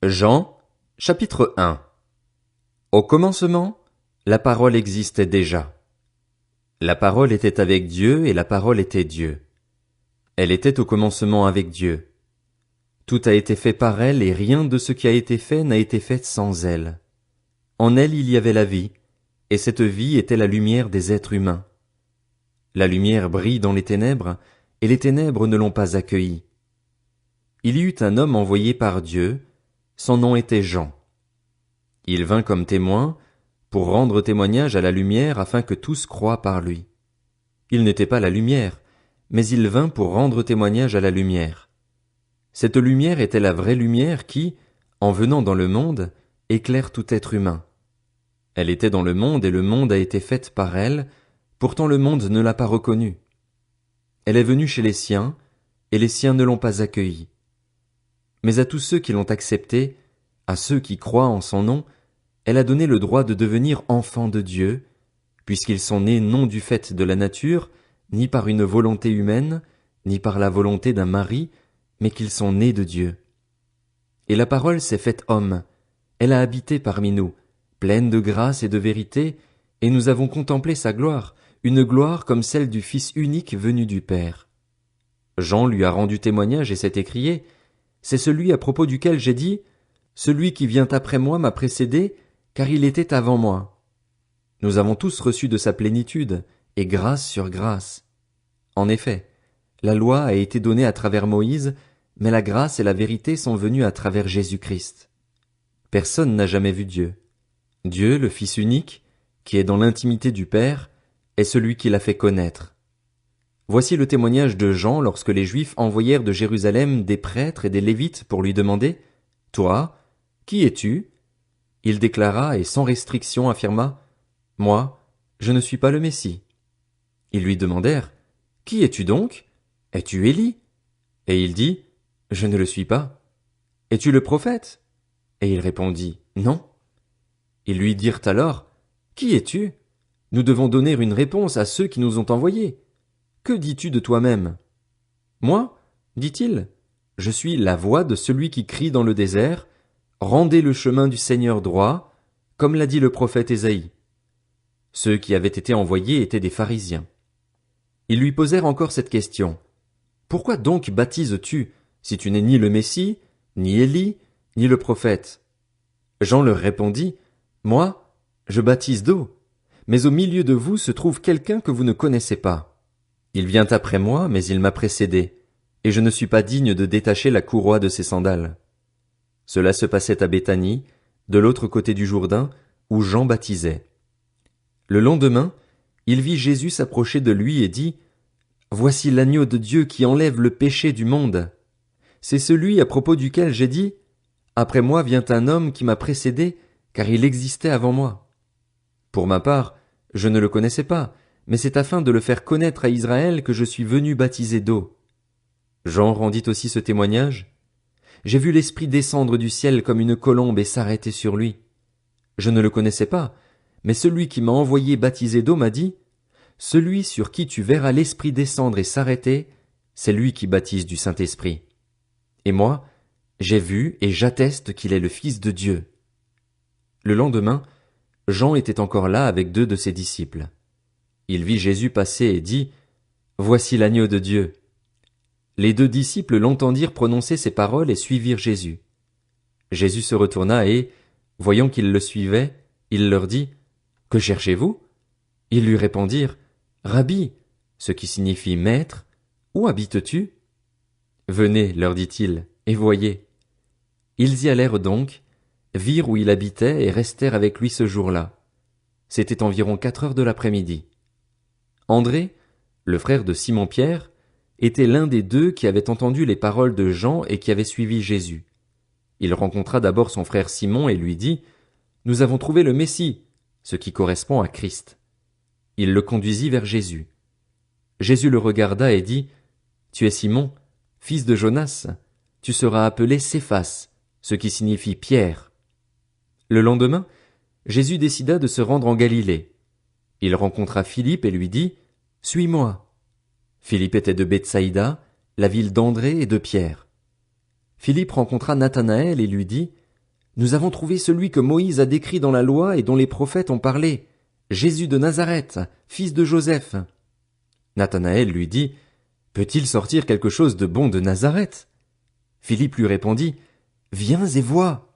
Jean, chapitre 1. Au commencement, la parole existait déjà. La parole était avec Dieu et la parole était Dieu. Elle était au commencement avec Dieu. Tout a été fait par elle et rien de ce qui a été fait n'a été fait sans elle. En elle il y avait la vie, et cette vie était la lumière des êtres humains. La lumière brille dans les ténèbres, et les ténèbres ne l'ont pas accueillie. Il y eut un homme envoyé par Dieu, son nom était Jean. Il vint comme témoin, pour rendre témoignage à la lumière afin que tous croient par lui. Il n'était pas la lumière, mais il vint pour rendre témoignage à la lumière. Cette lumière était la vraie lumière qui, en venant dans le monde, éclaire tout être humain. Elle était dans le monde et le monde a été fait par elle, pourtant le monde ne l'a pas reconnue. Elle est venue chez les siens, et les siens ne l'ont pas accueillie. Mais à tous ceux qui l'ont acceptée, à ceux qui croient en son nom, elle a donné le droit de devenir enfants de Dieu, puisqu'ils sont nés non du fait de la nature, ni par une volonté humaine, ni par la volonté d'un mari, mais qu'ils sont nés de Dieu. Et la parole s'est faite homme, elle a habité parmi nous, pleine de grâce et de vérité, et nous avons contemplé sa gloire, une gloire comme celle du Fils unique venu du Père. Jean lui a rendu témoignage et s'est écrié, « C'est celui à propos duquel j'ai dit, celui qui vient après moi m'a précédé, car il était avant moi. » Nous avons tous reçu de sa plénitude, et grâce sur grâce. En effet, la loi a été donnée à travers Moïse, mais la grâce et la vérité sont venues à travers Jésus-Christ. Personne n'a jamais vu Dieu. Dieu, le Fils unique, qui est dans l'intimité du Père, est celui qui l'a fait connaître. Voici le témoignage de Jean lorsque les Juifs envoyèrent de Jérusalem des prêtres et des Lévites pour lui demander « Toi, qui es-tu » Il déclara et sans restriction affirma « Moi, je ne suis pas le Messie. » Ils lui demandèrent « Qui es-tu donc? Es-tu Élie » Et il dit « Je ne le suis pas. » « Es-tu le prophète » Et il répondit « Non. » Ils lui dirent alors « Qui es-tu? Nous devons donner une réponse à ceux qui nous ont envoyés. Que dis-tu de toi-même? » Moi, dit-il, je suis la voix de celui qui crie dans le désert, rendez le chemin du Seigneur droit, comme l'a dit le prophète Ésaïe. Ceux qui avaient été envoyés étaient des pharisiens. Ils lui posèrent encore cette question. Pourquoi donc baptises-tu, si tu n'es ni le Messie, ni Élie, ni le prophète? Jean leur répondit, moi, je baptise d'eau, mais au milieu de vous se trouve quelqu'un que vous ne connaissez pas. Il vient après moi, mais il m'a précédé, et je ne suis pas digne de détacher la courroie de ses sandales. Cela se passait à Béthanie, de l'autre côté du Jourdain, où Jean baptisait. Le lendemain, il vit Jésus s'approcher de lui et dit, « Voici l'agneau de Dieu qui enlève le péché du monde. C'est celui à propos duquel j'ai dit, « Après moi vient un homme qui m'a précédé, car il existait avant moi. » Pour ma part, je ne le connaissais pas, mais c'est afin de le faire connaître à Israël que je suis venu baptiser d'eau. Jean rendit aussi ce témoignage. J'ai vu l'Esprit descendre du ciel comme une colombe et s'arrêter sur lui. Je ne le connaissais pas, mais celui qui m'a envoyé baptiser d'eau m'a dit, « Celui sur qui tu verras l'Esprit descendre et s'arrêter, c'est lui qui baptise du Saint-Esprit. » Et moi, j'ai vu et j'atteste qu'il est le Fils de Dieu. Le lendemain, Jean était encore là avec 2 de ses disciples. Il vit Jésus passer et dit, « Voici l'agneau de Dieu. » Les 2 disciples l'entendirent prononcer ces paroles et suivirent Jésus. Jésus se retourna et, voyant qu'ils le suivaient, il leur dit, « Que cherchez-vous » Ils lui répondirent, « Rabbi, ce qui signifie maître, où habites-tu » Venez, leur dit-il, et voyez. Ils y allèrent donc, virent où il habitait et restèrent avec lui ce jour-là. C'était environ 4 heures de l'après-midi. André, le frère de Simon-Pierre, était l'un des 2 qui avaient entendu les paroles de Jean et qui avaient suivi Jésus. Il rencontra d'abord son frère Simon et lui dit, « Nous avons trouvé le Messie », ce qui correspond à Christ. Il le conduisit vers Jésus. Jésus le regarda et dit, « Tu es Simon, fils de Jonas, tu seras appelé Céphas, ce qui signifie Pierre. » Le lendemain, Jésus décida de se rendre en Galilée. Il rencontra Philippe et lui dit, « Suis-moi. » Philippe était de Bethsaïda, la ville d'André et de Pierre. Philippe rencontra Nathanaël et lui dit, Nous avons trouvé celui que Moïse a décrit dans la loi et dont les prophètes ont parlé, Jésus de Nazareth, fils de Joseph. Nathanaël lui dit, peut-il sortir quelque chose de bon de Nazareth? Philippe lui répondit, viens et vois.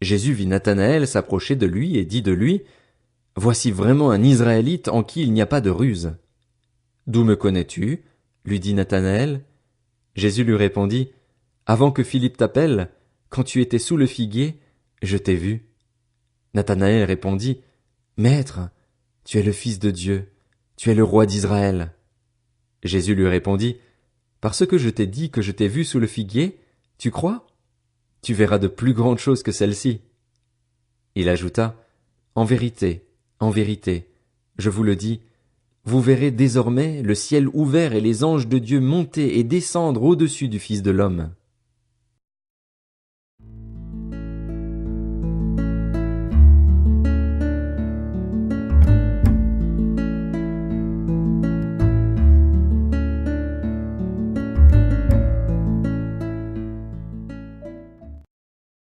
Jésus vit Nathanaël s'approcher de lui et dit de lui, voici vraiment un Israélite en qui il n'y a pas de ruse. D'où me connais-tu? Lui dit Nathanaël. Jésus lui répondit, avant que Philippe t'appelle, quand tu étais sous le figuier, je t'ai vu. Nathanaël répondit, Maître, tu es le Fils de Dieu, tu es le roi d'Israël. Jésus lui répondit, parce que je t'ai dit que je t'ai vu sous le figuier, tu crois? Tu verras de plus grandes choses que celles-ci. Il ajouta, en vérité, je vous le dis, vous verrez désormais le ciel ouvert et les anges de Dieu monter et descendre au-dessus du Fils de l'homme.